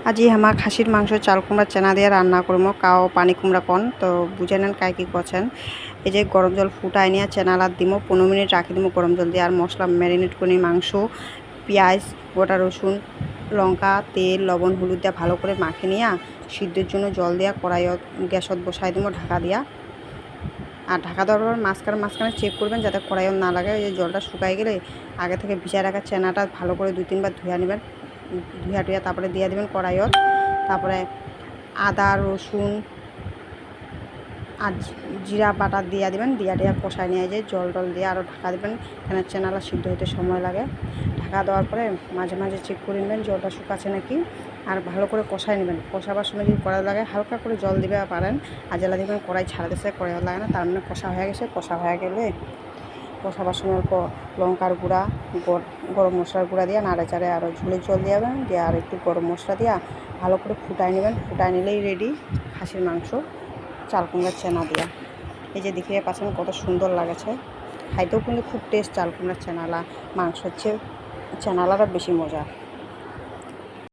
আজি আমার খাসির মাংস চাল কুমড়া চেনা দিয়ে রান্না করবো কাও পানি কুমড়া কন তো বুঝে নেন কায় কী করছেন। এই যে গরম জল ফুটাই নিয়ে চেনালার দিব 15 মিনিট রাখি দিব গরম জল দিয়ে আর মশলা ম্যারিনেট করে মাংস পেঁয়াজ গোটা রসুন লঙ্কা তেল লবণ হলুদ দিয়ে ভালো করে মাখে নিয়ে সিদ্ধের জন্য জল দিয়া কড়াইত গ্যাসত বসাই দিব ঢাকা দিয়া। আর ঢাকা দেওয়ার পর মাঝখানে চেক করবেন যাতে কড়াইত না লাগে। এই যে জলটা শুকাই গেলে আগে থেকে ভিজায় রাখা চেনাটা ভালো করে 2-3 বার ধুয়ে নেবেন, ধুয়া তারপরে দিয়ে দেবেন কড়াইত। তারপরে আদা রসুন আর জিরা বাটা দিয়ে দেবেন, দিয়া কষাই নিয়ে যে জল দিয়ে আরও ঢাকা দেবেন, কেন চেনালা সিদ্ধ হতে সময় লাগে। ঢাকা দেওয়ার পরে মাঝে মাঝে চেক করে নেবেন জলটা শুকাচ্ছে নাকি, আর ভালো করে কষাই নেবেন। কষাবার সময় যদি কড়াই লাগে হালকা করে জল দিবে পারেন, আর জেলা দেখবেন কড়াই ছাড়া দিচ্ছে কড়াই লাগে না, তার মানে কষা হয়ে গেছে। কষা হয়ে গেলে কষাবার সময় অল্প লঙ্কার গুঁড়া গরম মশলার গুঁড়া দিয়ে নাড়ে চাড়ে আরও ঝুলের জল দিয়াবেন, দিয়ে আর একটু গরম মশলা দিয়া ভালো করে ফুটাই নেবেন। ফুটাই নিলেই রেডি খাসির মাংস চাল কুমড়ার চেনা দিয়া। এই যে দেখিয়ে পাচ্ছেন কত সুন্দর লাগেছে, খাইতেও কিন্তু খুব টেস্ট। চাল কুমড়ার চেনালা মাংস হচ্ছে চেনালাটা বেশি মজা।